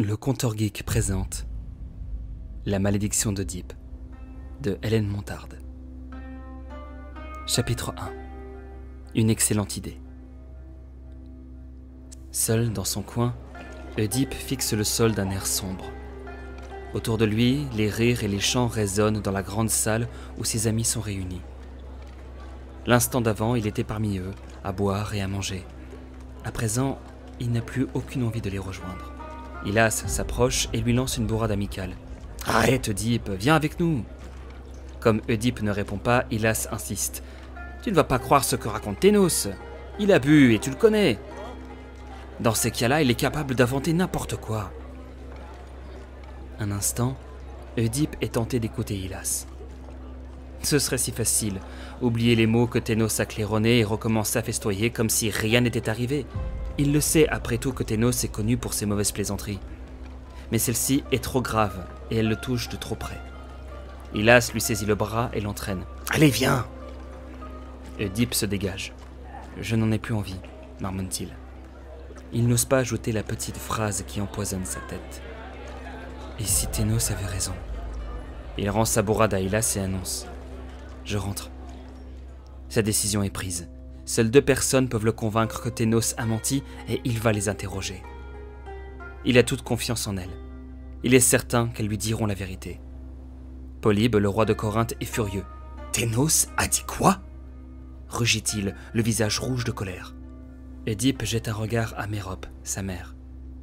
Le Conteur Geek présente La malédiction d'Œdipe de Hélène Montarde. Chapitre 1. Une excellente idée. Seul dans son coin, Œdipe fixe le sol d'un air sombre. Autour de lui, les rires et les chants résonnent dans la grande salle où ses amis sont réunis. L'instant d'avant, il était parmi eux, à boire et à manger. À présent, il n'a plus aucune envie de les rejoindre. Hylas s'approche et lui lance une bourrade amicale. « Arrête, Œdipe, viens avec nous !» Comme Œdipe ne répond pas, Hylas insiste. « Tu ne vas pas croire ce que raconte Ténos. Il a bu et tu le connais. Dans ces cas-là, il est capable d'inventer n'importe quoi. » Un instant, Œdipe est tenté d'écouter Hylas. Ce serait si facile, oublier les mots que Ténos a claironnés et recommencer à festoyer comme si rien n'était arrivé. Il le sait après tout que Ténos est connu pour ses mauvaises plaisanteries. Mais celle-ci est trop grave et elle le touche de trop près. Hylas lui saisit le bras et l'entraîne. « Allez, viens !» Œdipe se dégage. « Je n'en ai plus envie », marmonne-t-il. Il n'ose pas ajouter la petite phrase qui empoisonne sa tête. Et si Ténos avait raison? Il rend sa bourrade à Hylas et annonce. « Je rentre. » Sa décision est prise. Seules 2 personnes peuvent le convaincre que Ténos a menti et il va les interroger. Il a toute confiance en elles. Il est certain qu'elles lui diront la vérité. Polybe, le roi de Corinthe, est furieux. « Ténos a dit quoi ?» rugit-il, le visage rouge de colère. Œdipe jette un regard à Mérope, sa mère.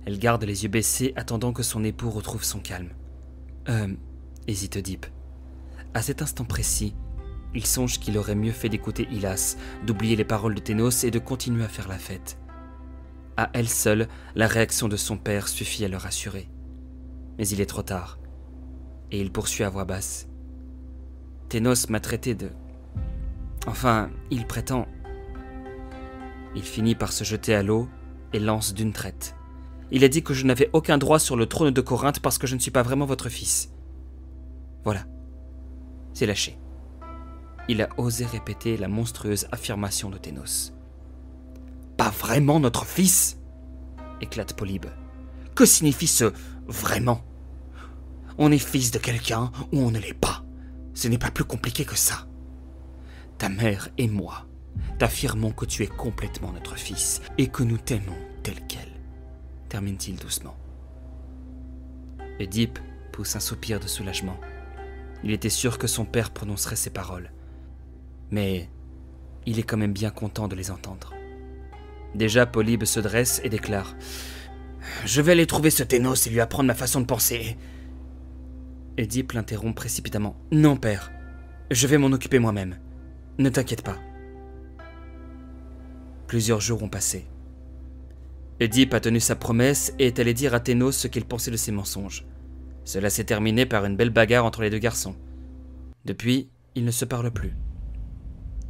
Elle garde les yeux baissés, attendant que son époux retrouve son calme. Hésite Œdipe. À cet instant précis, il songe qu'il aurait mieux fait d'écouter Hylas, d'oublier les paroles de Ténos et de continuer à faire la fête. À elle seule, la réaction de son père suffit à le rassurer. Mais il est trop tard. Et il poursuit à voix basse. Ténos m'a traité de... Enfin, il prétend... Il finit par se jeter à l'eau et lance d'une traite. Il a dit que je n'avais aucun droit sur le trône de Corinthe parce que je ne suis pas vraiment votre fils. Voilà. C'est lâché. Il a osé répéter la monstrueuse affirmation de Ténos. « Pas vraiment notre fils ?» éclate Polybe. « Que signifie ce « vraiment » ? On est fils de quelqu'un ou on ne l'est pas. Ce n'est pas plus compliqué que ça. Ta mère et moi t'affirmons que tu es complètement notre fils et que nous t'aimons tel quel, termine-t-il doucement. Œdipe pousse un soupir de soulagement. Il était sûr que son père prononcerait ces paroles. Mais il est quand même bien content de les entendre. Déjà, Polybe se dresse et déclare « Je vais aller trouver ce Ténos et lui apprendre ma façon de penser. » Œdipe l'interrompt précipitamment. « Non, père, je vais m'en occuper moi-même. Ne t'inquiète pas. » Plusieurs jours ont passé. Œdipe a tenu sa promesse et est allé dire à Ténos ce qu'il pensait de ses mensonges. Cela s'est terminé par une belle bagarre entre les 2 garçons. Depuis, ils ne se parlent plus.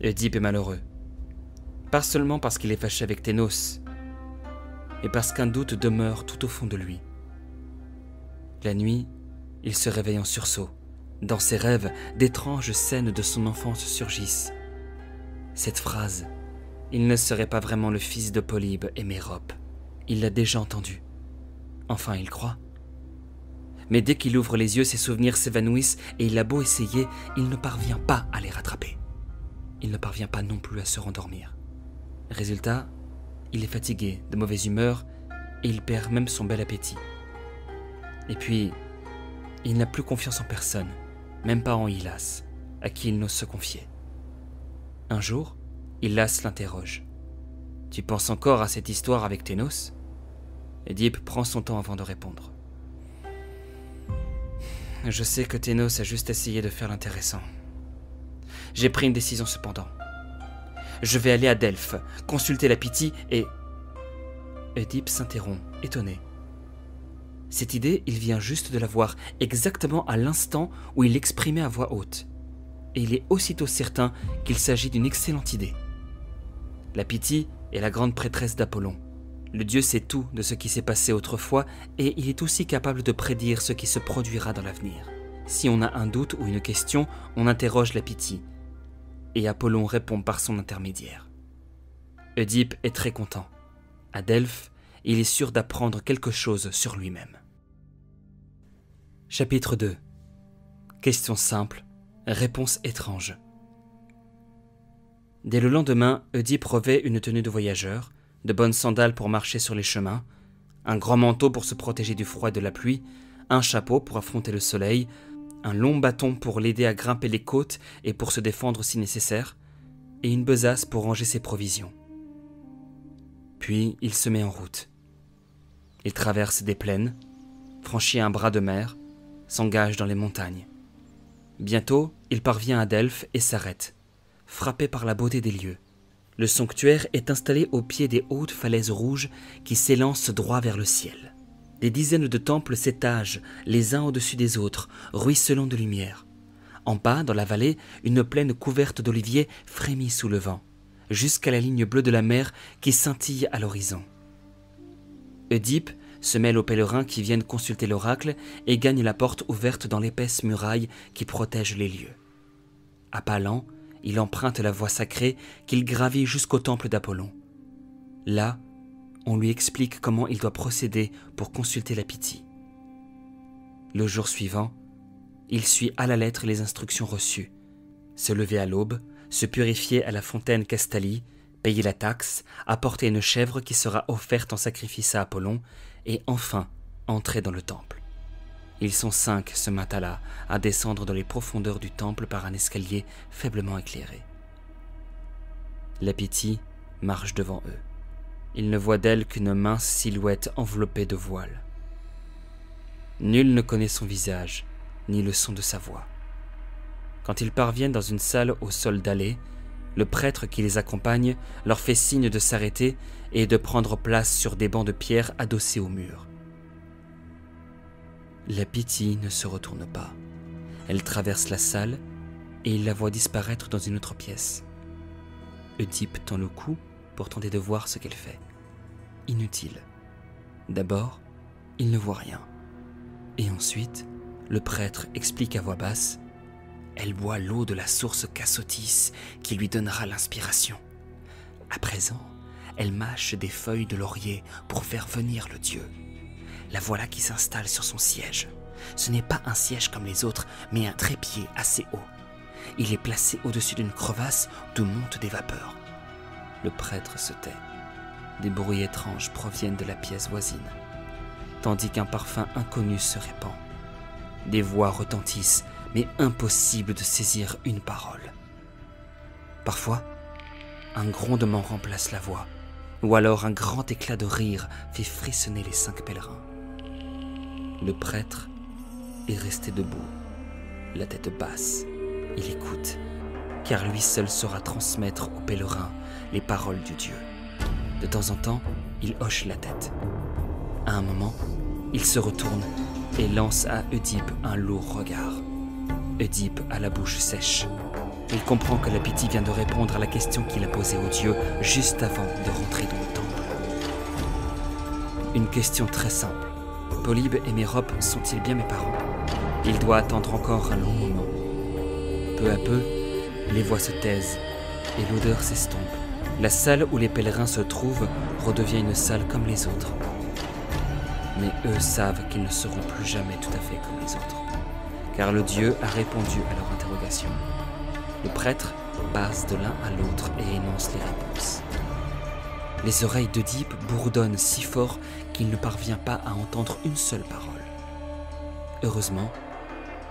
Œdipe est malheureux. Pas seulement parce qu'il est fâché avec Ténos, mais parce qu'un doute demeure tout au fond de lui. La nuit, il se réveille en sursaut. Dans ses rêves, d'étranges scènes de son enfance surgissent. Cette phrase, il ne serait pas vraiment le fils de Polybe et Mérope. Il l'a déjà entendue. Enfin, il croit. Mais dès qu'il ouvre les yeux, ses souvenirs s'évanouissent et il a beau essayer, il ne parvient pas à les rattraper. Il ne parvient pas non plus à se rendormir. Résultat, il est fatigué, de mauvaise humeur, et il perd même son bel appétit. Et puis, il n'a plus confiance en personne, même pas en Hylas, à qui il n'ose se confier. Un jour, Hylas l'interroge. « Tu penses encore à cette histoire avec Ténos ?» Œdipe prend son temps avant de répondre. « Je sais que Ténos a juste essayé de faire l'intéressant. J'ai pris une décision cependant. Je vais aller à Delphes, consulter la Pythie et... » Œdipe s'interrompt, étonné. Cette idée, il vient juste de la voir exactement à l'instant où il l'exprimait à voix haute. Et il est aussitôt certain qu'il s'agit d'une excellente idée. La Pythie est la grande prêtresse d'Apollon. Le dieu sait tout de ce qui s'est passé autrefois et il est aussi capable de prédire ce qui se produira dans l'avenir. Si on a un doute ou une question, on interroge la Pythie. Et Apollon répond par son intermédiaire. Œdipe est très content. À Delphes, il est sûr d'apprendre quelque chose sur lui-même. Chapitre 2. Question simple, réponse étrange. Dès le lendemain, Oedipe revêt une tenue de voyageur, de bonnes sandales pour marcher sur les chemins, un grand manteau pour se protéger du froid et de la pluie, un chapeau pour affronter le soleil, un long bâton pour l'aider à grimper les côtes et pour se défendre si nécessaire, et une besace pour ranger ses provisions. Puis il se met en route. Il traverse des plaines, franchit un bras de mer, s'engage dans les montagnes. Bientôt, il parvient à Delphes et s'arrête, frappé par la beauté des lieux. Le sanctuaire est installé au pied des hautes falaises rouges qui s'élancent droit vers le ciel. Des dizaines de temples s'étagent les uns au-dessus des autres, ruisselant de lumière. En bas, dans la vallée, une plaine couverte d'oliviers frémit sous le vent, jusqu'à la ligne bleue de la mer qui scintille à l'horizon. Oedipe se mêle aux pèlerins qui viennent consulter l'oracle et gagne la porte ouverte dans l'épaisse muraille qui protège les lieux. À pas lents, il emprunte la voie sacrée qu'il gravit jusqu'au temple d'Apollon. Là, on lui explique comment il doit procéder pour consulter la Pythie. Le jour suivant, il suit à la lettre les instructions reçues. Se lever à l'aube, se purifier à la fontaine Castalie, payer la taxe, apporter une chèvre qui sera offerte en sacrifice à Apollon, et enfin entrer dans le temple. Ils sont 5 ce matin-là à descendre dans les profondeurs du temple par un escalier faiblement éclairé. La Pythie marche devant eux. Ils ne voient d'elle qu'une mince silhouette enveloppée de voile. Nul ne connaît son visage, ni le son de sa voix. Quand ils parviennent dans une salle au sol dallé, le prêtre qui les accompagne leur fait signe de s'arrêter et de prendre place sur des bancs de pierre adossés au mur. La Pythie ne se retourne pas. Elle traverse la salle et il la voit disparaître dans une autre pièce. Oedipe tend le cou pour tenter de voir ce qu'elle fait. Inutile. D'abord, il ne voit rien. Et ensuite, le prêtre explique à voix basse: elle boit l'eau de la source Cassotis qui lui donnera l'inspiration. À présent, elle mâche des feuilles de laurier pour faire venir le dieu. La voilà qui s'installe sur son siège. Ce n'est pas un siège comme les autres, mais un trépied assez haut. Il est placé au-dessus d'une crevasse d'où montent des vapeurs. Le prêtre se tait. Des bruits étranges proviennent de la pièce voisine, tandis qu'un parfum inconnu se répand. Des voix retentissent, mais impossible de saisir une parole. Parfois, un grondement remplace la voix, ou alors un grand éclat de rire fait frissonner les 5 pèlerins. Le prêtre est resté debout, la tête basse. Il écoute, car lui seul saura transmettre aux pèlerins les paroles du Dieu. De temps en temps, il hoche la tête. À un moment, il se retourne et lance à Oedipe un lourd regard. Oedipe a la bouche sèche. Il comprend que la Pythie vient de répondre à la question qu'il a posée au dieu juste avant de rentrer dans le temple. Une question très simple. Polybe et Mérope sont-ils bien mes parents? Il doit attendre encore un long moment. Peu à peu, les voix se taisent et l'odeur s'estompe. La salle où les pèlerins se trouvent redevient une salle comme les autres. Mais eux savent qu'ils ne seront plus jamais tout à fait comme les autres, car le dieu a répondu à leur interrogation. Le prêtre passe de l'un à l'autre et énonce les réponses. Les oreilles d'Oedipe bourdonnent si fort qu'il ne parvient pas à entendre une seule parole. Heureusement,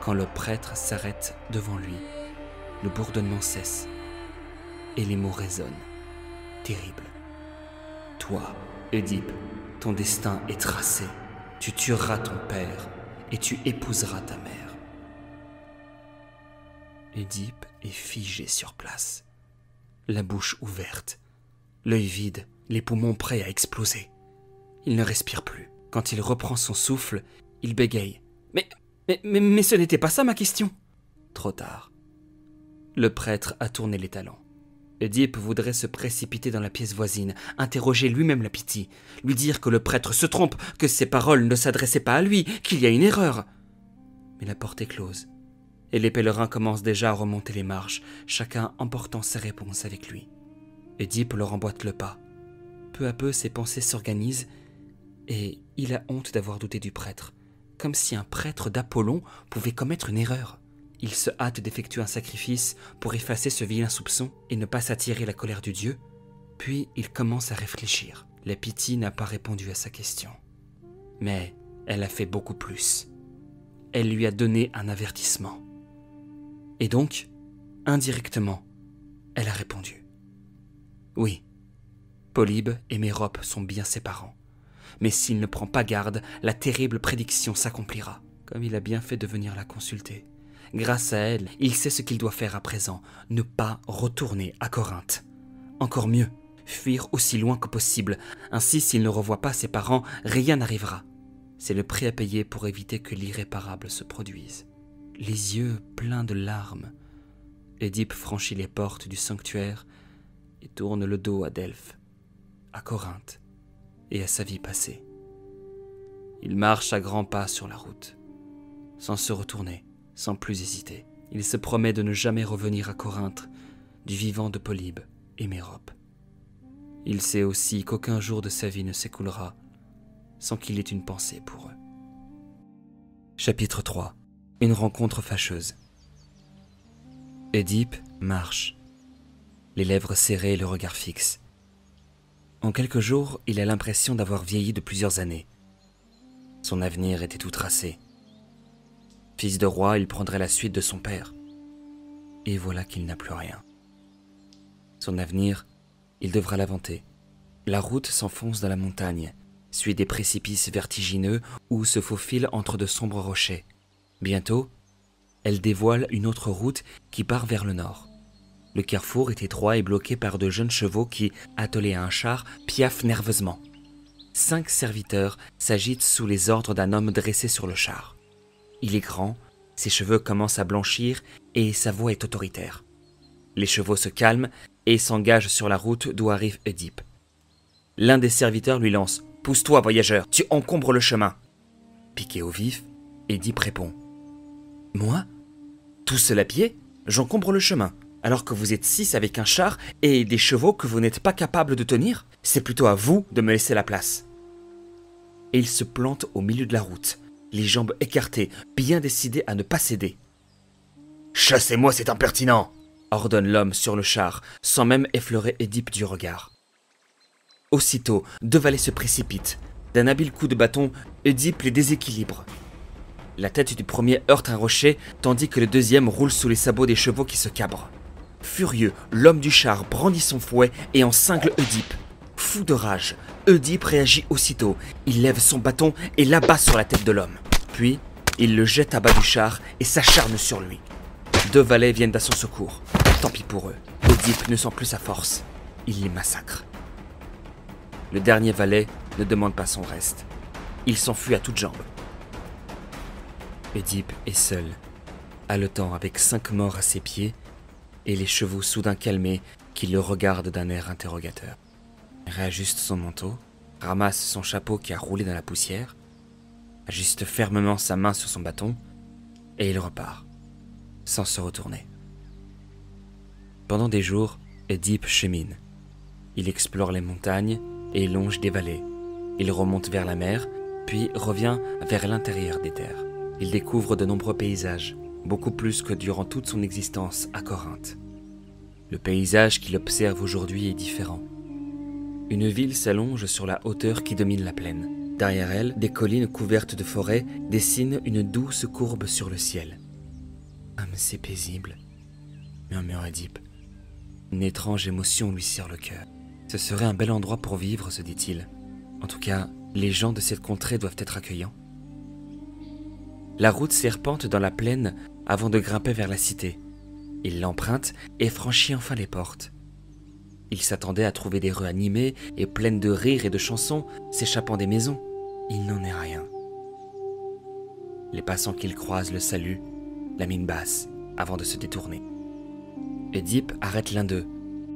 quand le prêtre s'arrête devant lui, le bourdonnement cesse et les mots résonnent, terribles. Toi, Oedipe, ton destin est tracé. Tu tueras ton père et tu épouseras ta mère. Oedipe est figé sur place, la bouche ouverte, l'œil vide, les poumons prêts à exploser. Il ne respire plus. Quand il reprend son souffle, il bégaye. Mais ce n'était pas ça ma question. Trop tard. Le prêtre a tourné les talons. Oedipe voudrait se précipiter dans la pièce voisine, interroger lui-même la Pythie, lui dire que le prêtre se trompe, que ses paroles ne s'adressaient pas à lui, qu'il y a une erreur. Mais la porte est close, et les pèlerins commencent déjà à remonter les marches, chacun emportant ses réponses avec lui. Oedipe leur emboîte le pas. Peu à peu, ses pensées s'organisent, et il a honte d'avoir douté du prêtre, comme si un prêtre d'Apollon pouvait commettre une erreur. Il se hâte d'effectuer un sacrifice pour effacer ce vilain soupçon et ne pas s'attirer la colère du dieu. Puis il commence à réfléchir. La Pythie n'a pas répondu à sa question. Mais elle a fait beaucoup plus. Elle lui a donné un avertissement. Et donc, indirectement, elle a répondu. Oui, Polybe et Mérope sont bien ses parents. Mais s'il ne prend pas garde, la terrible prédiction s'accomplira. Comme il a bien fait de venir la consulter. Grâce à elle, il sait ce qu'il doit faire à présent, ne pas retourner à Corinthe. Encore mieux, fuir aussi loin que possible. Ainsi, s'il ne revoit pas ses parents, rien n'arrivera. C'est le prix à payer pour éviter que l'irréparable se produise. Les yeux pleins de larmes, Édipe franchit les portes du sanctuaire et tourne le dos à Delphes, à Corinthe et à sa vie passée. Il marche à grands pas sur la route, sans se retourner, sans plus hésiter. Il se promet de ne jamais revenir à Corinthe du vivant de Polybe et Mérope. Il sait aussi qu'aucun jour de sa vie ne s'écoulera sans qu'il ait une pensée pour eux. Chapitre 3. Une rencontre fâcheuse. Édipe marche, les lèvres serrées et le regard fixe. En quelques jours, il a l'impression d'avoir vieilli de plusieurs années. Son avenir était tout tracé. Fils de roi, il prendrait la suite de son père. Et voilà qu'il n'a plus rien. Son avenir, il devra l'inventer. La route s'enfonce dans la montagne, suit des précipices vertigineux ou se faufile entre de sombres rochers. Bientôt, elle dévoile une autre route qui part vers le nord. Le carrefour est étroit et bloqué par de jeunes chevaux qui, attelés à un char, piaffent nerveusement. 5 serviteurs s'agitent sous les ordres d'un homme dressé sur le char. Il est grand, ses cheveux commencent à blanchir et sa voix est autoritaire. Les chevaux se calment et s'engagent sur la route d'où arrive Édipe. L'un des serviteurs lui lance « Pousse-toi, voyageur, tu encombres le chemin !» Piqué au vif, Édipe répond « Moi ? Tout seul à pied, j'encombre le chemin, alors que vous êtes 6 avec un char et des chevaux que vous n'êtes pas capable de tenir. C'est plutôt à vous de me laisser la place. » Et il se plante au milieu de la route, les jambes écartées, bien décidé à ne pas céder. « Chassez-moi cet impertinent !» ordonne l'homme sur le char, sans même effleurer Édipe du regard. Aussitôt, 2 valets se précipitent. D'un habile coup de bâton, Édipe les déséquilibre. La tête du premier heurte un rocher, tandis que le deuxième roule sous les sabots des chevaux qui se cabrent. Furieux, l'homme du char brandit son fouet et en cingle Édipe. Fou de rage, Édipe réagit aussitôt. Il lève son bâton et l'abat sur la tête de l'homme. Puis, il le jette à bas du char et s'acharne sur lui. 2 valets viennent à son secours. Tant pis pour eux. Édipe ne sent plus sa force. Il les massacre. Le dernier valet ne demande pas son reste. Il s'enfuit à toutes jambes. Édipe est seul, haletant avec 5 morts à ses pieds et les chevaux soudain calmés qui le regardent d'un air interrogateur. Il réajuste son manteau, ramasse son chapeau qui a roulé dans la poussière, ajuste fermement sa main sur son bâton et il repart, sans se retourner. Pendant des jours, Édipe chemine. Il explore les montagnes et longe des vallées. Il remonte vers la mer, puis revient vers l'intérieur des terres. Il découvre de nombreux paysages, beaucoup plus que durant toute son existence à Corinthe. Le paysage qu'il observe aujourd'hui est différent. Une ville s'allonge sur la hauteur qui domine la plaine. Derrière elle, des collines couvertes de forêts dessinent une douce courbe sur le ciel. « Ah, mais c'est paisible !» murmure Édipe. Une étrange émotion lui serre le cœur. Ce serait un bel endroit pour vivre, se dit-il. En tout cas, les gens de cette contrée doivent être accueillants. La route serpente dans la plaine avant de grimper vers la cité. Il l'emprunte et franchit enfin les portes. Il s'attendait à trouver des rues animées et pleines de rires et de chansons s'échappant des maisons. Il n'en est rien. Les passants qu'il croise le saluent, la mine basse, avant de se détourner. Édipe arrête l'un d'eux,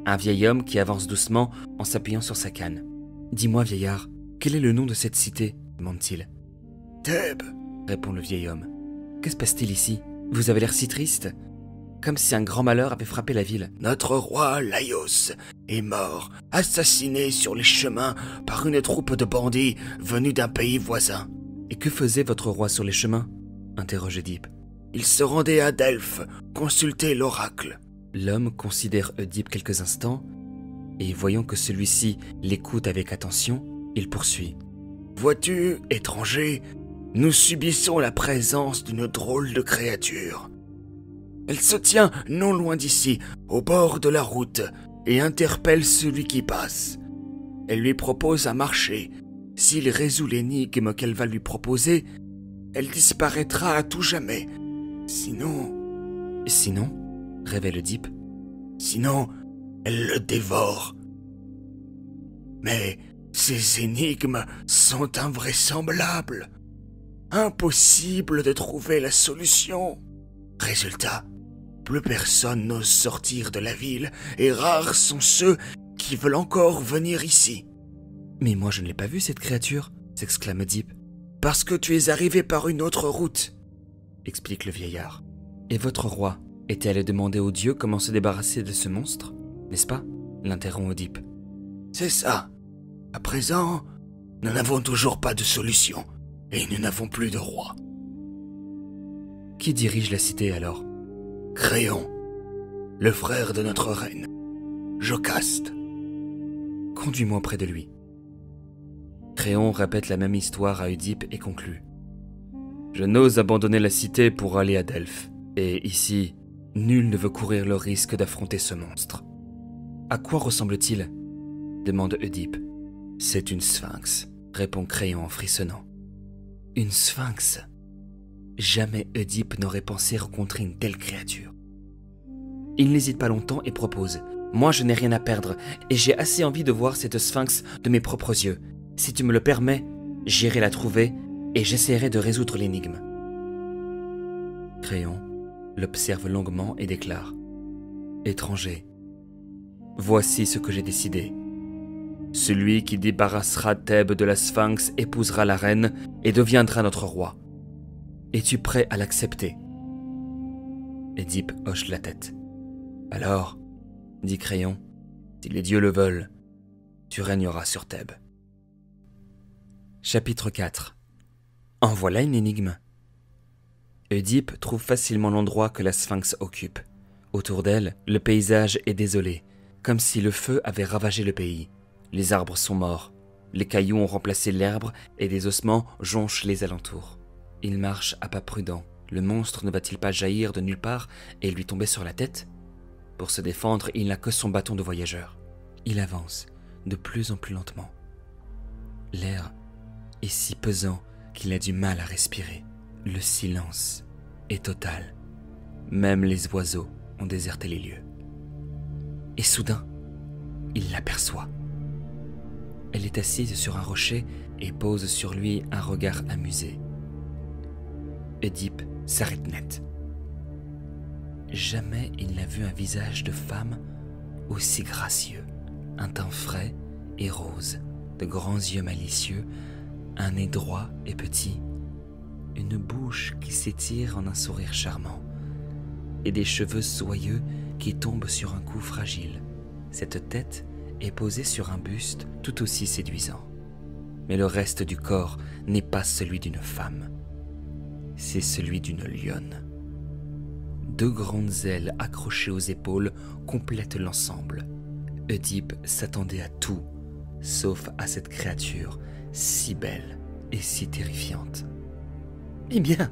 un vieil homme qui avance doucement en s'appuyant sur sa canne. « Dis-moi, vieillard, quel est le nom de cette cité ?» demande-t-il. « Thèbes !» répond le vieil homme. « Que se passe-t-il ici? Vous avez l'air si triste, comme si un grand malheur avait frappé la ville. »« Notre roi, Laios, est mort, assassiné sur les chemins par une troupe de bandits venus d'un pays voisin. Et que faisait votre roi sur les chemins » interroge Oedipe. « Il se rendait à Delphes, consulter l'oracle. » L'homme considère Oedipe quelques instants, et voyant que celui-ci l'écoute avec attention, il poursuit. « Vois-tu, étranger, nous subissons la présence d'une drôle de créature. Elle se tient non loin d'ici, au bord de la route, et interpelle celui qui passe. Elle lui propose un marché. S'il résout l'énigme qu'elle va lui proposer, elle disparaîtra à tout jamais. Sinon... » « Sinon » révèle Oedipe. « Sinon, elle le dévore. Mais ces énigmes sont invraisemblables. Impossible de trouver la solution. Résultat, plus personne n'ose sortir de la ville et rares sont ceux qui veulent encore venir ici. »« Mais moi je ne l'ai pas vue cette créature » s'exclame Oedipe. « Parce que tu es arrivé par une autre route, » explique le vieillard. « Et votre roi était allé demander aux dieux comment se débarrasser de ce monstre, n'est-ce pas » l'interrompt Oedipe. « C'est ça. À présent, nous n'avons toujours pas de solution et nous n'avons plus de roi. » »« Qui dirige la cité alors ?»« Créon, le frère de notre reine, Jocaste. » »« Conduis-moi près de lui. » Créon répète la même histoire à Oedipe et conclut. « Je n'ose abandonner la cité pour aller à Delphes, et ici, nul ne veut courir le risque d'affronter ce monstre. »« À quoi ressemble-t-il » demande Oedipe. « C'est une sphinx, » répond Créon en frissonnant. « Une sphinx ?» Jamais Oedipe n'aurait pensé rencontrer une telle créature. Il n'hésite pas longtemps et propose. « Moi je n'ai rien à perdre, et j'ai assez envie de voir cette sphinx de mes propres yeux. Si tu me le permets, j'irai la trouver et j'essaierai de résoudre l'énigme. » Créon l'observe longuement et déclare. « Étranger, voici ce que j'ai décidé. Celui qui débarrassera Thèbes de la sphinx épousera la reine et deviendra notre roi. Es-tu prêt à l'accepter » Oedipe hoche la tête. « Alors, dit Créon, si les dieux le veulent, tu régneras sur Thèbes. » Chapitre 4. En voilà une énigme. Oedipe trouve facilement l'endroit que la sphinx occupe. Autour d'elle, le paysage est désolé, comme si le feu avait ravagé le pays. Les arbres sont morts, les cailloux ont remplacé l'herbe et des ossements jonchent les alentours. Il marche à pas prudents. Le monstre ne va-t-il pas jaillir de nulle part et lui tomber sur la tête ? Pour se défendre, il n'a que son bâton de voyageur. Il avance, de plus en plus lentement. L'air est si pesant qu'il a du mal à respirer. Le silence est total. Même les oiseaux ont déserté les lieux. Et soudain, il l'aperçoit. Elle est assise sur un rocher et pose sur lui un regard amusé. Oedipe s'arrête net. Jamais il n'a vu un visage de femme aussi gracieux, un teint frais et rose, de grands yeux malicieux, un nez droit et petit, une bouche qui s'étire en un sourire charmant, et des cheveux soyeux qui tombent sur un cou fragile. Cette tête est posée sur un buste tout aussi séduisant. Mais le reste du corps n'est pas celui d'une femme. C'est celui d'une lionne. 2 grandes ailes accrochées aux épaules complètent l'ensemble. Oedipe s'attendait à tout, sauf à cette créature si belle et si terrifiante. « Eh bien,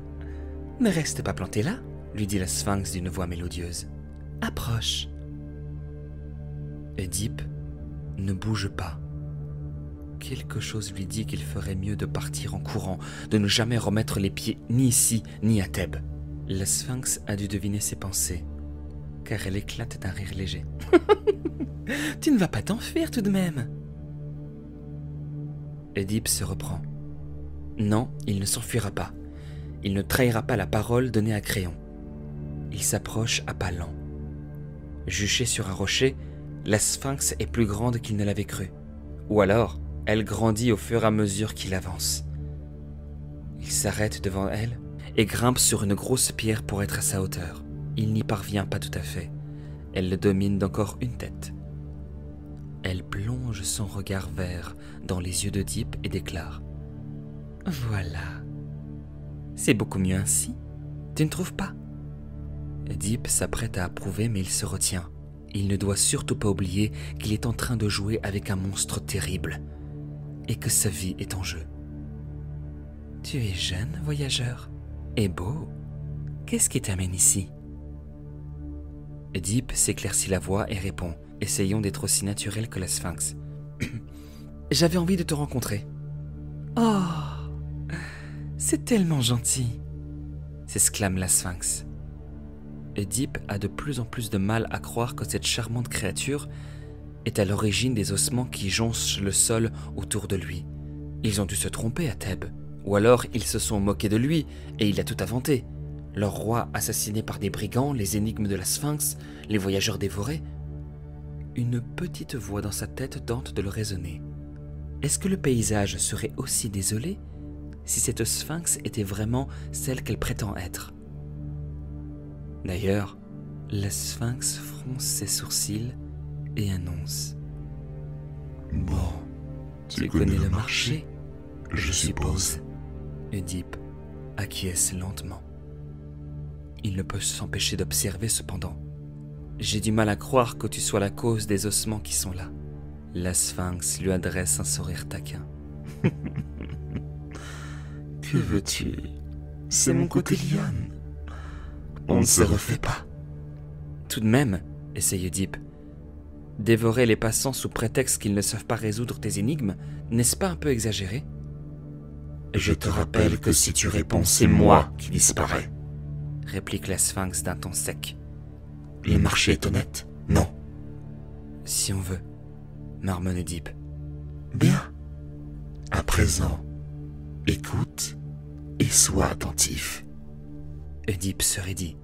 ne reste pas planté là, » lui dit la sphinx d'une voix mélodieuse. « Approche. » Oedipe ne bouge pas. Quelque chose lui dit qu'il ferait mieux de partir en courant, de ne jamais remettre les pieds ni ici ni à Thèbes. La sphinx a dû deviner ses pensées, car elle éclate d'un rire léger. « Tu ne vas pas t'enfuir tout de même ?» Oedipe se reprend. Non, il ne s'enfuira pas. Il ne trahira pas la parole donnée à Créon. Il s'approche à pas lents. Juché sur un rocher, la sphinx est plus grande qu'il ne l'avait cru. Ou alors, elle grandit au fur et à mesure qu'il avance. Il s'arrête devant elle et grimpe sur une grosse pierre pour être à sa hauteur. Il n'y parvient pas tout à fait. Elle le domine d'encore une tête. Elle plonge son regard vert dans les yeux d'Oedipe et déclare « Voilà, C'est beaucoup mieux ainsi. Tu ne trouves pas? Oedipe s'apprête à approuver, mais il se retient. Il ne doit surtout pas oublier qu'il est en train de jouer avec un monstre terrible et que sa vie est en jeu. Tu es jeune, voyageur, et beau. Qu'est-ce qui t'amène ici? Oedipe s'éclaircit la voix et répond, essayant d'être aussi naturel que la Sphinx. J'avais envie de te rencontrer. Oh, c'est tellement gentil, s'exclame la Sphinx. Oedipe a de plus en plus de mal à croire que cette charmante créature est à l'origine des ossements qui jonchent le sol autour de lui. Ils ont dû se tromper à Thèbes, ou alors ils se sont moqués de lui et il a tout inventé. Leur roi assassiné par des brigands, les énigmes de la Sphinx, les voyageurs dévorés. Une petite voix dans sa tête tente de le raisonner. Est-ce que le paysage serait aussi désolé si cette Sphinx était vraiment celle qu'elle prétend être? D'ailleurs, la Sphinx fronce ses sourcils et annonce. Bon, tu connais le marché, je suppose. Oedipe acquiesce lentement. Il ne peut s'empêcher d'observer cependant. J'ai du mal à croire que tu sois la cause des ossements qui sont là. La Sphinx lui adresse un sourire taquin. Que veux-tu? C'est mon côté lionne. On ne se refait pas. Tout de même, essaye Oedipe. Dévorer les passants sous prétexte qu'ils ne savent pas résoudre tes énigmes, n'est-ce pas un peu exagéré? Je te rappelle que si tu réponds, c'est moi qui disparais, réplique la Sphinx d'un ton sec. Le marché est honnête, non? Si on veut, marmonne Oedipe. Bien. À présent, écoute et sois attentif. Oedipe se raidit.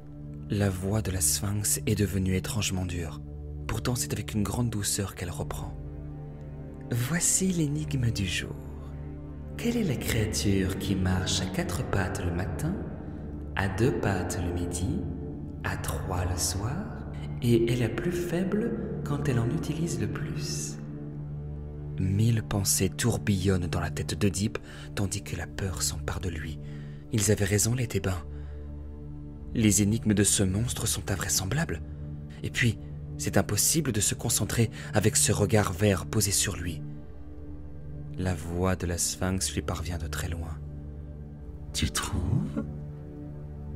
La voix de la Sphinx est devenue étrangement dure. Pourtant, c'est avec une grande douceur qu'elle reprend. Voici l'énigme du jour. Quelle est la créature qui marche à 4 pattes le matin, à 2 pattes le midi, à 3 le soir, et est la plus faible quand elle en utilise le plus? 1000 pensées tourbillonnent dans la tête d'Oedipe, tandis que la peur s'empare de lui. Ils avaient raison, les Thébains. Les énigmes de ce monstre sont invraisemblables. Et puis, c'est impossible de se concentrer avec ce regard vert posé sur lui. La voix de la Sphinx lui parvient de très loin. Tu trouves?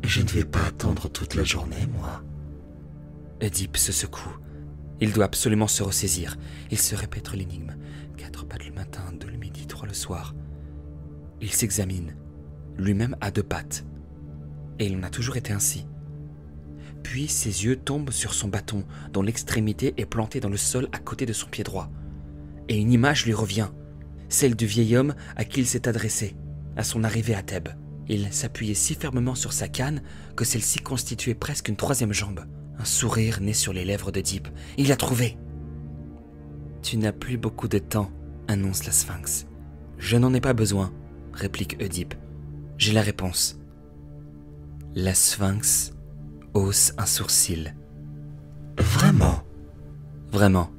Je ne vais pas attendre toute la journée, moi. Oedipe se secoue. Il doit absolument se ressaisir. Il se répète l'énigme. 4 pattes le matin, 2 le midi, 3 le soir. Il s'examine, lui-même à 2 pattes. Et il en a toujours été ainsi. Puis ses yeux tombent sur son bâton, dont l'extrémité est plantée dans le sol à côté de son pied droit. Et une image lui revient, celle du vieil homme à qui il s'est adressé, à son arrivée à Thèbes. Il s'appuyait si fermement sur sa canne que celle-ci constituait presque une 3e jambe. Un sourire naît sur les lèvres d'Oedipe. Il l'a trouvé. Tu n'as plus beaucoup de temps, annonce la Sphinx. Je n'en ai pas besoin, réplique Oedipe. J'ai la réponse. La Sphinx hausse un sourcil. Vraiment? Vraiment.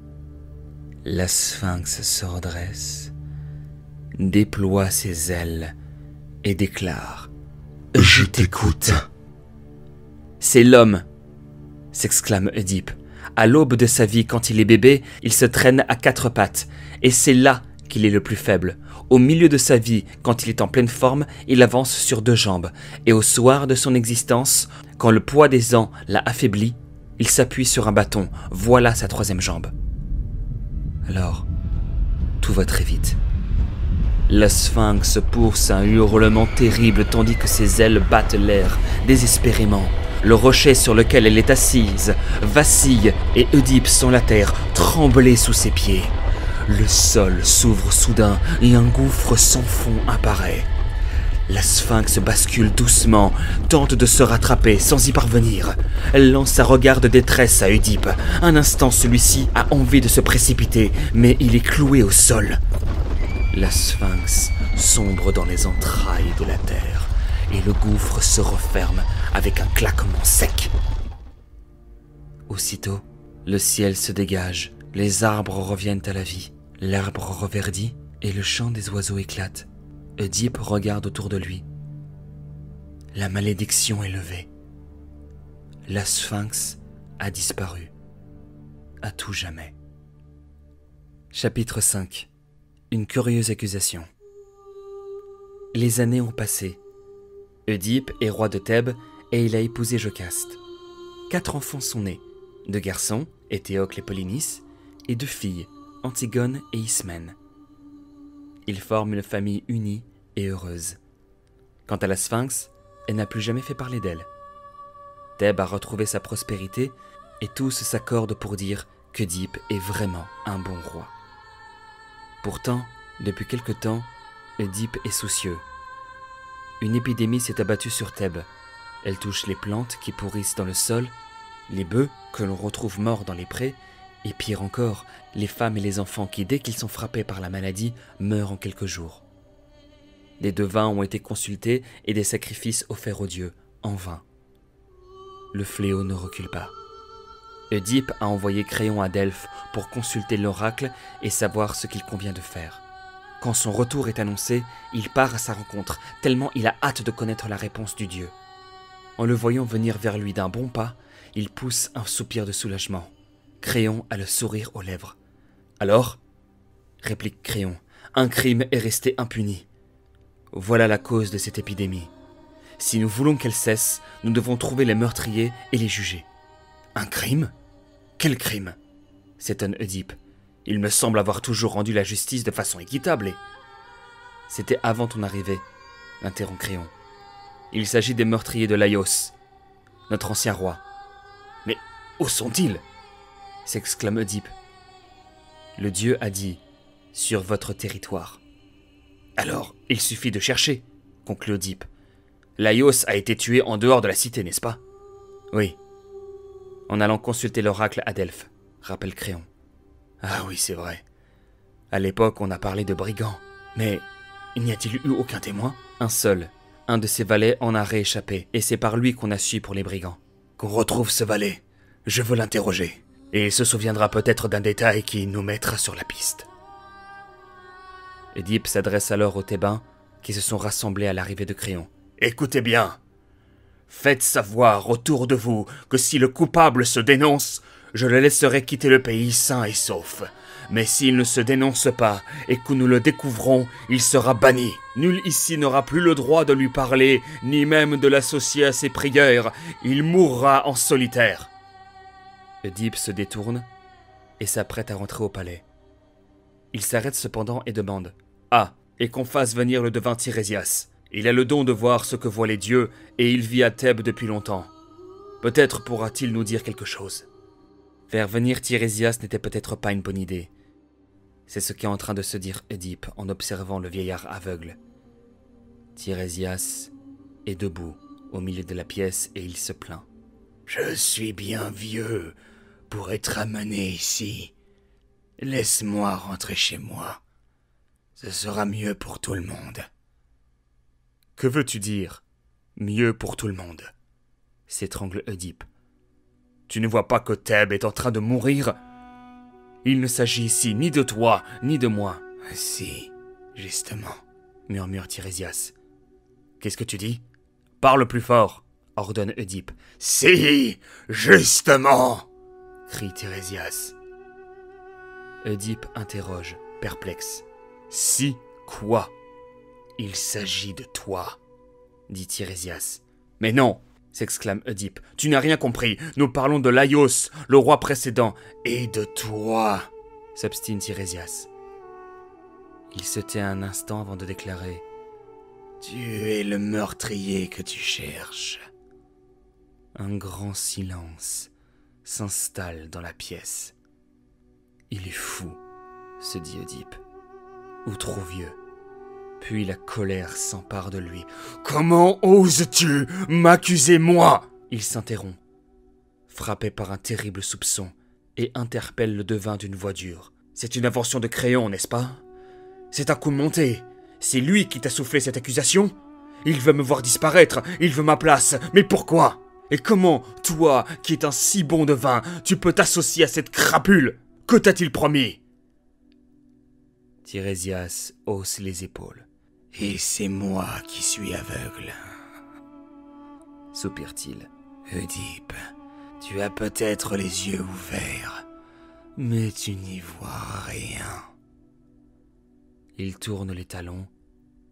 La Sphinx se redresse, déploie ses ailes et déclare. Je t'écoute. C'est l'homme, s'exclame Oedipe. À l'aube de sa vie, quand il est bébé, il se traîne à 4 pattes, et c'est là qu'il est le plus faible. Au milieu de sa vie, quand il est en pleine forme, il avance sur 2 jambes, et au soir de son existence, quand le poids des ans l'a affaibli, il s'appuie sur un bâton. Voilà sa 3e jambe. Alors, tout va très vite. La Sphinx pousse un hurlement terrible tandis que ses ailes battent l'air désespérément. Le rocher sur lequel elle est assise vacille et Oedipe sent la terre trembler sous ses pieds. Le sol s'ouvre soudain et un gouffre sans fond apparaît. La Sphinx bascule doucement, tente de se rattraper sans y parvenir. Elle lance un regard de détresse à Oedipe. Un instant, celui-ci a envie de se précipiter, mais il est cloué au sol. La Sphinx sombre dans les entrailles de la terre, et le gouffre se referme avec un claquement sec. Aussitôt, le ciel se dégage, les arbres reviennent à la vie, l'arbre reverdit et le chant des oiseaux éclate. Oedipe regarde autour de lui. La malédiction est levée. La Sphinx a disparu. À tout jamais. Chapitre 5. Une curieuse accusation. Les années ont passé. Oedipe est roi de Thèbes et il a épousé Jocaste. 4 enfants sont nés, 2 garçons, Éthéocle et Polynice, et 2 filles, Antigone et Ismène. Ils forment une famille unie et heureuse. Quant à la Sphinx, elle n'a plus jamais fait parler d'elle. Thèbes a retrouvé sa prospérité et tous s'accordent pour dire qu'Oedipe est vraiment un bon roi. Pourtant, depuis quelque temps, Oedipe est soucieux. Une épidémie s'est abattue sur Thèbes. Elle touche les plantes qui pourrissent dans le sol, les bœufs que l'on retrouve morts dans les prés, et pire encore, les femmes et les enfants qui, dès qu'ils sont frappés par la maladie, meurent en quelques jours. Des devins ont été consultés et des sacrifices offerts aux dieux, en vain. Le fléau ne recule pas. Oedipe a envoyé Créon à Delphes pour consulter l'oracle et savoir ce qu'il convient de faire. Quand son retour est annoncé, il part à sa rencontre, tellement il a hâte de connaître la réponse du dieu. En le voyant venir vers lui d'un bon pas, il pousse un soupir de soulagement. Créon a le sourire aux lèvres. « Alors ?» réplique Créon. « Un crime est resté impuni. Voilà la cause de cette épidémie. Si nous voulons qu'elle cesse, nous devons trouver les meurtriers et les juger. »« Un crime ? Quel crime ?» s'étonne Oedipe. « Il me semble avoir toujours rendu la justice de façon équitable et... » « C'était avant ton arrivée, » l'interrompt Créon. « Il s'agit des meurtriers de Laios, notre ancien roi. »« Mais où sont-ils » s'exclame Oedipe. « Le dieu a dit, sur votre territoire. »« Alors, il suffit de chercher, » conclut Oedipe. « Laios a été tué en dehors de la cité, n'est-ce pas ?»« Oui. » « En allant consulter l'oracle à Delphes, » rappelle Créon. « Ah oui, c'est vrai. À l'époque, on a parlé de brigands. Mais n'y a-t-il eu aucun témoin ?»« Un seul. Un de ses valets en a rééchappé, et c'est par lui qu'on a su pour les brigands. »« Qu'on retrouve ce valet. Je veux l'interroger. Et il se souviendra peut-être d'un détail qui nous mettra sur la piste. » Oedipe s'adresse alors aux Thébains qui se sont rassemblés à l'arrivée de Créon. « Écoutez bien. Faites savoir autour de vous que si le coupable se dénonce, je le laisserai quitter le pays sain et sauf. Mais s'il ne se dénonce pas et que nous le découvrons, il sera banni. Nul ici n'aura plus le droit de lui parler, ni même de l'associer à ses prières. Il mourra en solitaire. » Oedipe se détourne et s'apprête à rentrer au palais. Il s'arrête cependant et demande « Ah, et qu'on fasse venir le devin Tirésias. Il a le don de voir ce que voient les dieux et il vit à Thèbes depuis longtemps. Peut-être pourra-t-il nous dire quelque chose. » Faire venir Tirésias n'était peut-être pas une bonne idée. C'est ce qu'est en train de se dire Oedipe en observant le vieillard aveugle. Tirésias est debout au milieu de la pièce et il se plaint. « Je suis bien vieux pour être amené ici. Laisse-moi rentrer chez moi. Ce sera mieux pour tout le monde. » « Que veux-tu dire, mieux pour tout le monde ?» s'étrangle Oedipe. « Tu ne vois pas que Thèbes est en train de mourir ? Il ne s'agit ici ni de toi, ni de moi. »« Si, justement, » murmure Tirésias. « Qu'est-ce que tu dis ? Parle plus fort !» ordonne Oedipe. « Si, justement !» crie Tirésias. Oedipe interroge, perplexe. « Si quoi ? » « Il s'agit de toi, » dit Tirésias. « Mais non !» s'exclame Oedipe. « Tu n'as rien compris. Nous parlons de Laios, le roi précédent. »« Et de toi !» s'obstine Tirésias. Il se tait un instant avant de déclarer. « Tu es le meurtrier que tu cherches. » Un grand silence s'installe dans la pièce. « Il est fou, » se dit Oedipe, ou trop vieux. Puis la colère s'empare de lui. « Comment oses-tu m'accuser, moi ?» Il s'interrompt, frappé par un terrible soupçon, et interpelle le devin d'une voix dure. « C'est une invention de Créon, n'est-ce pas ? C'est un coup monté. C'est lui qui t'a soufflé cette accusation ? Il veut me voir disparaître, il veut ma place, mais pourquoi ? Et comment, toi, qui es un si bon devin, tu peux t'associer à cette crapule ? Que t'a-t-il promis ?» Tirésias hausse les épaules. « Et c'est moi qui suis aveugle. soupire-t-il. Oedipe, tu as peut-être les yeux ouverts, mais tu n'y vois rien. Il tourne les talons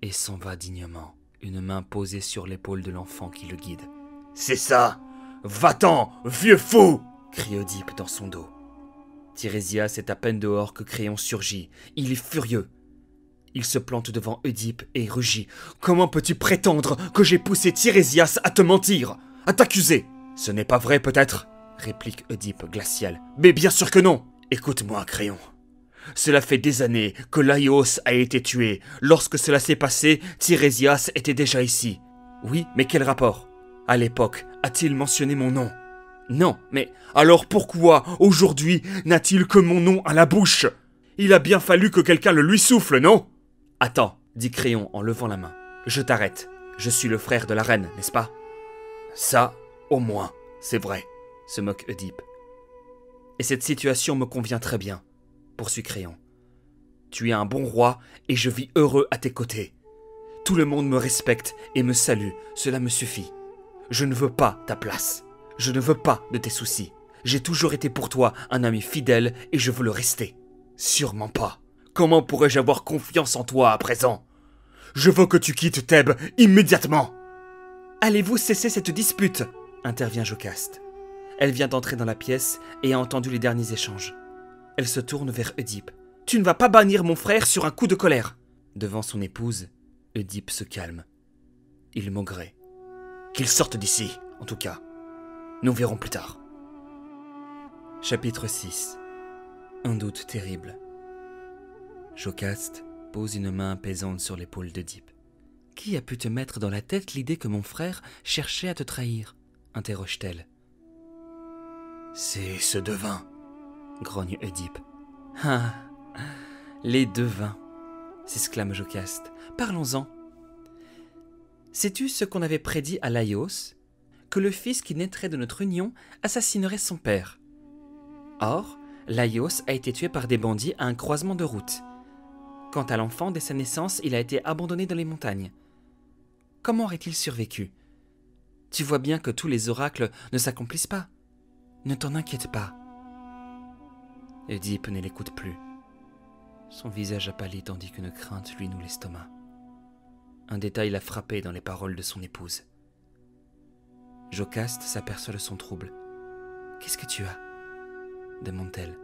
et s'en va dignement, une main posée sur l'épaule de l'enfant qui le guide. « C'est ça! Va-t'en, vieux fou !» crie Oedipe dans son dos. Tirésias est à peine dehors que Créon surgit. Il est furieux. Il se plante devant Oedipe et rugit. « Comment peux-tu prétendre que j'ai poussé Tirésias à te mentir, à t'accuser ?»« Ce n'est pas vrai peut-être ?» réplique Oedipe glacial. « Mais bien sûr que non !»« Écoute-moi, Créon. Cela fait des années que Laios a été tué. Lorsque cela s'est passé, Tirésias était déjà ici. Oui, mais quel rapport? À l'époque, a-t-il mentionné mon nom? Non, mais alors pourquoi, aujourd'hui, n'a-t-il que mon nom à la bouche? Il a bien fallu que quelqu'un le lui souffle, non? Attends, dit Créon en levant la main. Je t'arrête. Je suis le frère de la reine, n'est-ce pas? Ça, au moins, c'est vrai, se moque Oedipe. Et cette situation me convient très bien, poursuit Créon. Tu es un bon roi et je vis heureux à tes côtés. Tout le monde me respecte et me salue, cela me suffit. Je ne veux pas ta place. Je ne veux pas de tes soucis. J'ai toujours été pour toi un ami fidèle et je veux le rester. Sûrement pas. Comment pourrais-je avoir confiance en toi à présent? Je veux que tu quittes Thèbes immédiatement. Allez-vous cesser cette dispute? Intervient Jocaste. Elle vient d'entrer dans la pièce et a entendu les derniers échanges. Elle se tourne vers Oedipe. Tu ne vas pas bannir mon frère sur un coup de colère. Devant son épouse, Oedipe se calme. Il maugrait. Qu'il sorte d'ici, en tout cas. Nous verrons plus tard. Chapitre 6. Un doute terrible. Jocaste pose une main apaisante sur l'épaule d'Oedipe. Qui a pu te mettre dans la tête l'idée que mon frère cherchait à te trahir? Interroge-t-elle. C'est ce devin, grogne Oedipe. Ah, les devins, s'exclame Jocaste. Parlons-en. Sais-tu ce qu'on avait prédit à Laios? Que le fils qui naîtrait de notre union assassinerait son père. Or, Laios a été tué par des bandits à un croisement de route. Quant à l'enfant, dès sa naissance, il a été abandonné dans les montagnes. Comment aurait-il survécu? Tu vois bien que tous les oracles ne s'accomplissent pas. Ne t'en inquiète pas. Oedipe ne l'écoute plus. Son visage a pâli tandis qu'une crainte lui noue l'estomac. Un détail l'a frappé dans les paroles de son épouse. Jocaste s'aperçoit de son trouble. « Qu'est-ce que tu as ?» demande-t-elle.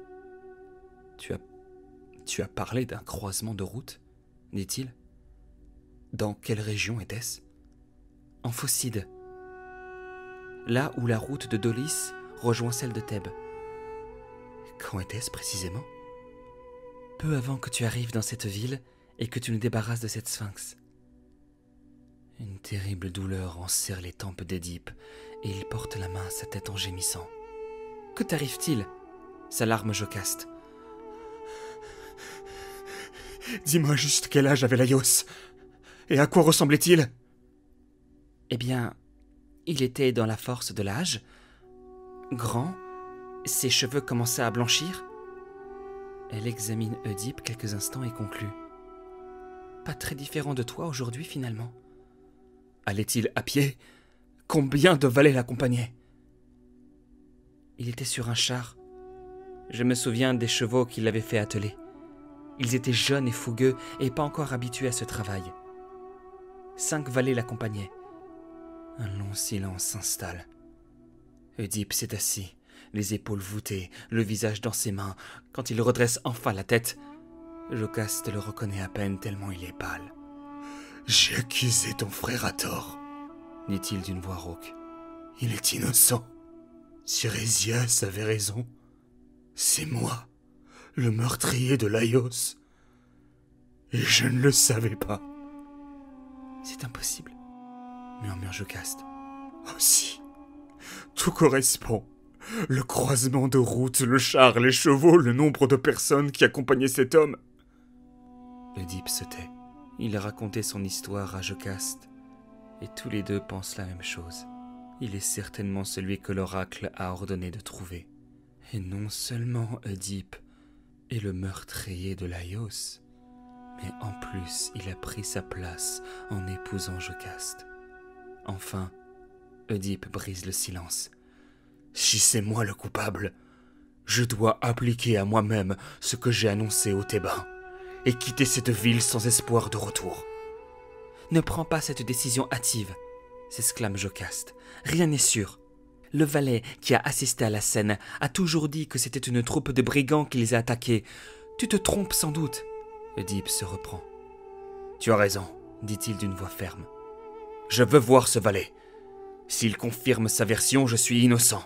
Tu as parlé d'un croisement de route, dit-il. Dans quelle région était-ce? En Phocide. Là où la route de Daulis rejoint celle de Thèbes. Quand était-ce précisément? Peu avant que tu arrives dans cette ville et que tu nous débarrasses de cette sphinx. Une terrible douleur enserre les tempes d'Oedipe et il porte la main à sa tête en gémissant. Que t'arrive-t-il? S'alarme Jocaste. Dis-moi juste quel âge avait Laios et à quoi ressemblait-il? Eh bien, il était dans la force de l'âge, grand, ses cheveux commençaient à blanchir. Elle examine Oedipe quelques instants et conclut. Pas très différent de toi aujourd'hui finalement. Allait-il à pied? Combien de valets l'accompagnaient? Il était sur un char. Je me souviens des chevaux qu'il avait fait atteler. Ils étaient jeunes et fougueux et pas encore habitués à ce travail. 5 valets l'accompagnaient. Un long silence s'installe. Oedipe s'est assis, les épaules voûtées, le visage dans ses mains. Quand il redresse enfin la tête, Jocaste le reconnaît à peine tellement il est pâle. « J'ai accusé ton frère à tort, dit-il d'une voix rauque. Il est innocent. Tirésias avait raison. C'est moi, le meurtrier de Laios. Et je ne le savais pas. »« C'est impossible, murmure Jocaste. »« Oh si, tout correspond. Le croisement de route, le char, les chevaux, le nombre de personnes qui accompagnaient cet homme. » Oedipe se tait. Il a raconté son histoire à Jocaste, et tous les deux pensent la même chose. Il est certainement celui que l'oracle a ordonné de trouver. Et non seulement Oedipe est le meurtrier de Laios, mais en plus il a pris sa place en épousant Jocaste. Enfin, Oedipe brise le silence. Si c'est moi le coupable, je dois appliquer à moi-même ce que j'ai annoncé aux Thébains et quitter cette ville sans espoir de retour. Ne prends pas cette décision hâtive, s'exclame Jocaste. Rien n'est sûr. Le valet qui a assisté à la scène a toujours dit que c'était une troupe de brigands qui les a attaqués. Tu te trompes sans doute. Oedipe se reprend. Tu as raison, dit-il d'une voix ferme. Je veux voir ce valet. S'il confirme sa version, je suis innocent.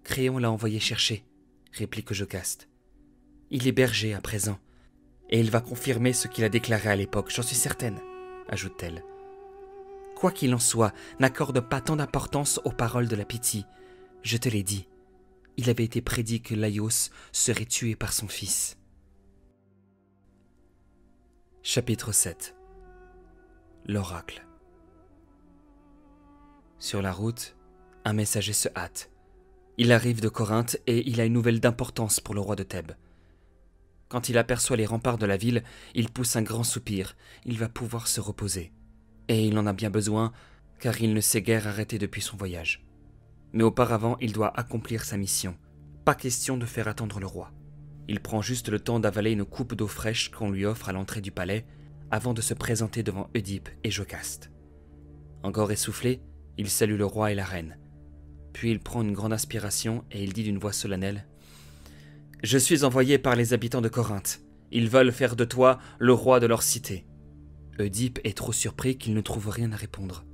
Créon l'a envoyé chercher, réplique Jocaste. Il est berger à présent, et il va confirmer ce qu'il a déclaré à l'époque, j'en suis certaine, ajoute-t-elle. Quoi qu'il en soit, n'accorde pas tant d'importance aux paroles de la Pythie. Je te l'ai dit, il avait été prédit que Laios serait tué par son fils. Chapitre 7. L'oracle. Sur la route, un messager se hâte. Il arrive de Corinthe et il a une nouvelle d'importance pour le roi de Thèbes. Quand il aperçoit les remparts de la ville, il pousse un grand soupir. Il va pouvoir se reposer. Et il en a bien besoin, car il ne s'est guère arrêté depuis son voyage. Mais auparavant, il doit accomplir sa mission. Pas question de faire attendre le roi. Il prend juste le temps d'avaler une coupe d'eau fraîche qu'on lui offre à l'entrée du palais, avant de se présenter devant Oedipe et Jocaste. Encore essoufflé, il salue le roi et la reine. Puis il prend une grande inspiration et il dit d'une voix solennelle « Je suis envoyé par les habitants de Corinthe. Ils veulent faire de toi le roi de leur cité. » Oedipe est trop surpris qu'il ne trouve rien à répondre.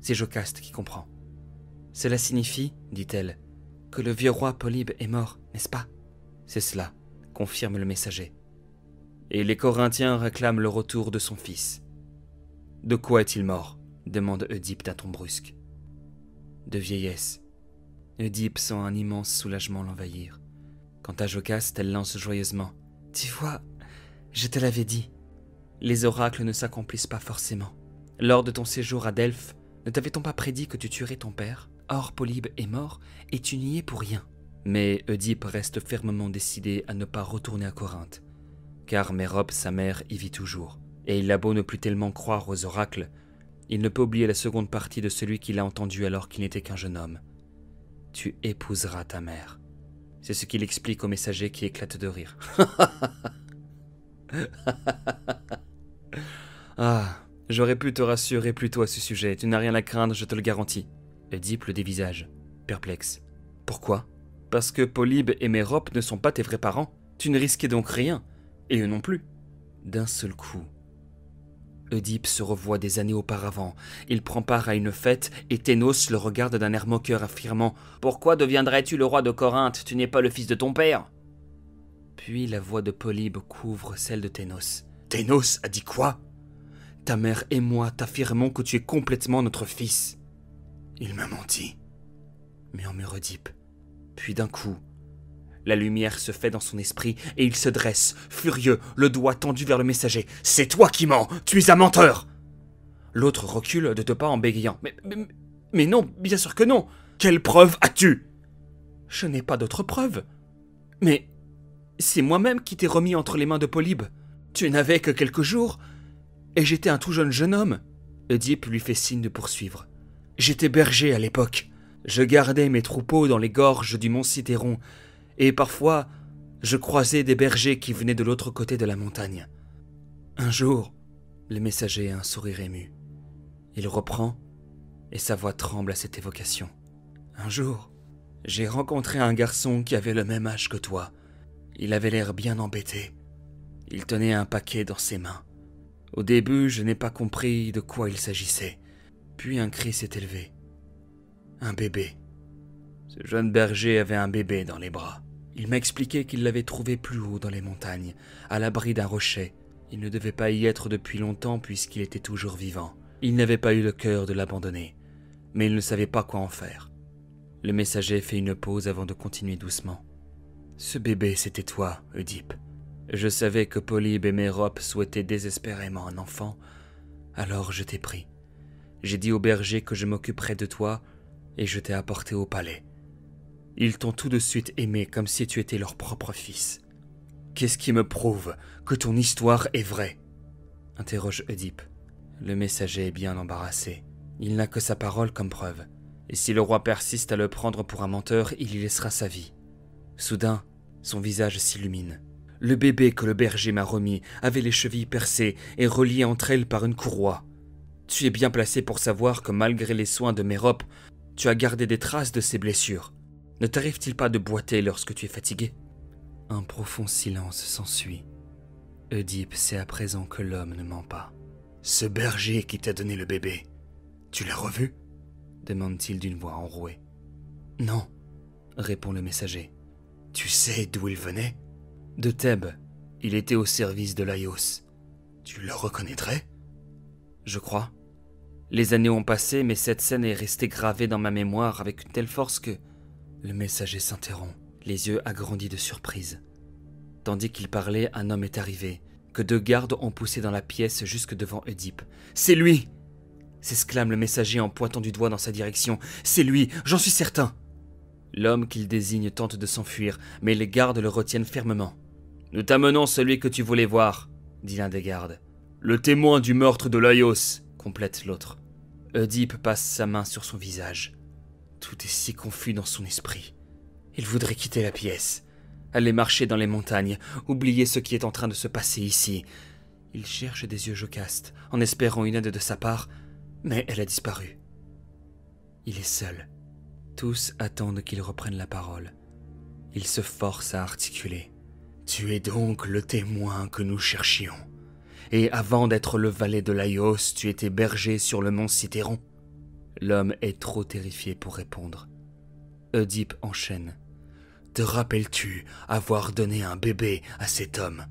C'est Jocaste qui comprend. « Cela signifie, dit-elle, que le vieux roi Polybe est mort, n'est-ce pas ?»« C'est cela, confirme le messager. Et les Corinthiens réclament le retour de son fils. »« De quoi est-il mort ?» demande Oedipe d'un ton brusque. « De vieillesse. » Oedipe sent un immense soulagement l'envahir. Quant à Jocaste, elle lance joyeusement. « Tu vois, je te l'avais dit. Les oracles ne s'accomplissent pas forcément. Lors de ton séjour à Delphes, ne t'avait-on pas prédit que tu tuerais ton père? Or, Polybe est mort, et tu n'y es pour rien. » Mais Oedipe reste fermement décidé à ne pas retourner à Corinthe, car Mérope, sa mère, y vit toujours, et il a beau ne plus tellement croire aux oracles, il ne peut oublier la seconde partie de celui qu'il a entendu alors qu'il n'était qu'un jeune homme. « Tu épouseras ta mère. » C'est ce qu'il explique au messager qui éclate de rire. Ah, j'aurais pu te rassurer plus tôt à ce sujet, tu n'as rien à craindre, je te le garantis. Oedipe le dévisage, perplexe. Pourquoi? Parce que Polybe et Mérope ne sont pas tes vrais parents. Tu ne risquais donc rien, et eux non plus. D'un seul coup, Oedipe se revoit des années auparavant. Il prend part à une fête et Ténos le regarde d'un air moqueur affirmant « Pourquoi deviendrais-tu le roi de Corinthe? Tu n'es pas le fils de ton père ?» Puis la voix de Polybe couvre celle de Ténos. « Ténos a dit quoi? Ta mère et moi t'affirmons que tu es complètement notre fils. »« Il m'a menti, » murmure Oedipe. Puis d'un coup, la lumière se fait dans son esprit et il se dresse, furieux, le doigt tendu vers le messager. « C'est toi qui mens! Tu es un menteur !» L'autre recule de 2 pas en bégayant. « Mais non, bien sûr que non! Quelle preuve as-tu ?»« Je n'ai pas d'autre preuve. Mais c'est moi-même qui t'ai remis entre les mains de Polybe. Tu n'avais que quelques jours, et j'étais un tout jeune homme. » Oedipe lui fait signe de poursuivre. « J'étais berger à l'époque. Je gardais mes troupeaux dans les gorges du mont Cithéron, et parfois, je croisais des bergers qui venaient de l'autre côté de la montagne. Un jour, le messager a un sourire ému. Il reprend, et sa voix tremble à cette évocation. Un jour, j'ai rencontré un garçon qui avait le même âge que toi. Il avait l'air bien embêté. Il tenait un paquet dans ses mains. Au début, je n'ai pas compris de quoi il s'agissait. Puis un cri s'est élevé. Un bébé. Ce jeune berger avait un bébé dans les bras. Il m'a expliqué qu'il l'avait trouvé plus haut dans les montagnes, à l'abri d'un rocher. Il ne devait pas y être depuis longtemps puisqu'il était toujours vivant. Il n'avait pas eu le cœur de l'abandonner, mais il ne savait pas quoi en faire. Le messager fait une pause avant de continuer doucement. Ce bébé, c'était toi, Oedipe. Je savais que Polybe et Mérope souhaitaient désespérément un enfant, alors je t'ai pris. J'ai dit au berger que je m'occuperais de toi et je t'ai apporté au palais. Ils t'ont tout de suite aimé comme si tu étais leur propre fils. Qu'est-ce qui me prouve que ton histoire est vraie? Interroge Oedipe. Le messager est bien embarrassé. Il n'a que sa parole comme preuve, et si le roi persiste à le prendre pour un menteur, il y laissera sa vie. » Soudain, son visage s'illumine. « Le bébé que le berger m'a remis avait les chevilles percées et reliées entre elles par une courroie. Tu es bien placé pour savoir que malgré les soins de Mérope, tu as gardé des traces de ces blessures. Ne t'arrive-t-il pas de boiter lorsque tu es fatigué ?» Un profond silence s'ensuit. Oedipe sait à présent que l'homme ne ment pas. « Ce berger qui t'a donné le bébé, tu l'as revu ?» demande-t-il d'une voix enrouée. « Non, » répond le messager. « Tu sais d'où il venait ?»« De Thèbes. Il était au service de Laios. »« Tu le reconnaîtrais ?»« Je crois. Les années ont passé, mais cette scène est restée gravée dans ma mémoire avec une telle force que... » Le messager s'interrompt, les yeux agrandis de surprise. Tandis qu'il parlait, un homme est arrivé, que 2 gardes ont poussé dans la pièce jusque devant Oedipe. « C'est lui !» s'exclame le messager en pointant du doigt dans sa direction. « C'est lui, j'en suis certain !» L'homme qu'il désigne tente de s'enfuir, mais les gardes le retiennent fermement. « Nous t'amenons celui que tu voulais voir, » dit l'un des gardes. « Le témoin du meurtre de Laios, » complète l'autre. Oedipe passe sa main sur son visage. Tout est si confus dans son esprit. Il voudrait quitter la pièce, aller marcher dans les montagnes, oublier ce qui est en train de se passer ici. Il cherche des yeux Jocaste, en espérant une aide de sa part, mais elle a disparu. Il est seul. Tous attendent qu'il reprenne la parole. Il se force à articuler. « Tu es donc le témoin que nous cherchions. Et avant d'être le valet de Laios, tu étais berger sur le mont Cithéron. » L'homme est trop terrifié pour répondre. Oedipe enchaîne. « Te rappelles-tu avoir donné un bébé à cet homme ?»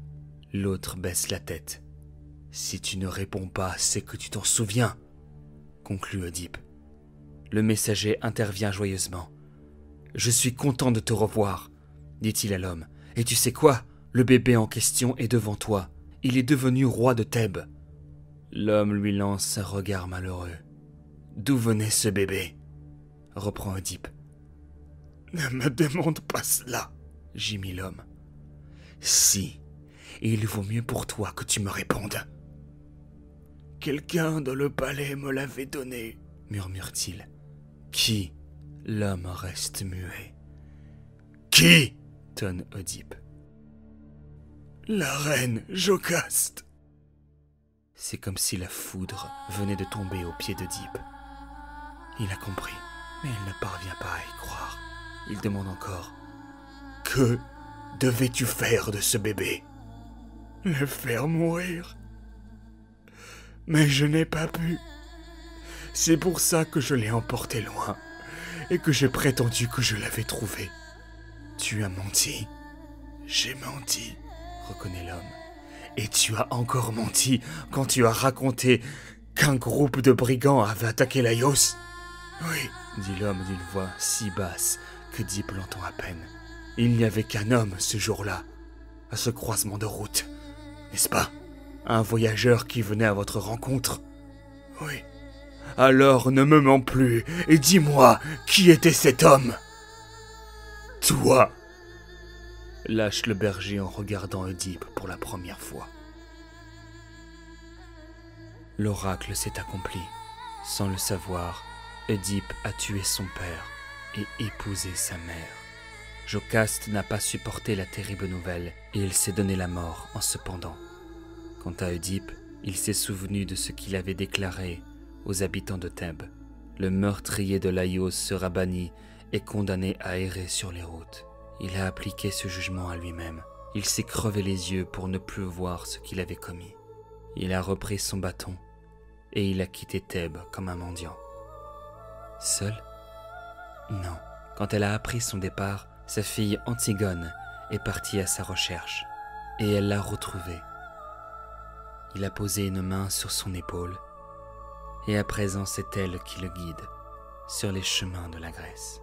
L'autre baisse la tête. « Si tu ne réponds pas, c'est que tu t'en souviens, » conclut Oedipe. Le messager intervient joyeusement. « Je suis content de te revoir, » dit-il à l'homme. « Et tu sais quoi? Le bébé en question est devant toi. Il est devenu roi de Thèbes. » L'homme lui lance un regard malheureux. « D'où venait ce bébé ?» reprend Oedipe. « Ne me demande pas cela, » gémit l'homme. « Si, et il vaut mieux pour toi que tu me répondes. »« Quelqu'un dans le palais me l'avait donné, » murmure-t-il. « Qui ?» L'homme reste muet. « Qui ?» tonne Oedipe. « La reine Jocaste. » C'est comme si la foudre venait de tomber aux pieds d'Oedipe. Il a compris, mais il ne parvient pas à y croire. Il demande encore. « Que devais-tu faire de ce bébé ?»« Le faire mourir. Mais je n'ai pas pu. C'est pour ça que je l'ai emporté loin et que j'ai prétendu que je l'avais trouvé. Tu as menti. »« J'ai menti, » reconnaît l'homme. « Et tu as encore menti quand tu as raconté qu'un groupe de brigands avait attaqué Laios. »« Oui, » dit l'homme d'une voix si basse qu'Oedipe l'entend à peine. « Il n'y avait qu'un homme ce jour-là, à ce croisement de route, n'est-ce pas? Un voyageur qui venait à votre rencontre. »« Oui. »« Alors ne me mens plus et dis-moi qui était cet homme. »« Toi !» lâche le berger en regardant Oedipe pour la première fois. L'oracle s'est accompli. Sans le savoir, Oedipe a tué son père et épousé sa mère. Jocaste n'a pas supporté la terrible nouvelle et il s'est donné la mort en se pendant. Quant à Oedipe, il s'est souvenu de ce qu'il avait déclaré aux habitants de Thèbes. Le meurtrier de Laios sera banni et condamné à errer sur les routes. Il a appliqué ce jugement à lui-même. Il s'est crevé les yeux pour ne plus voir ce qu'il avait commis. Il a repris son bâton et il a quitté Thèbes comme un mendiant. Seul? Non. Quand elle a appris son départ, sa fille Antigone est partie à sa recherche et elle l'a retrouvé. Il a posé une main sur son épaule et à présent c'est elle qui le guide sur les chemins de la Grèce.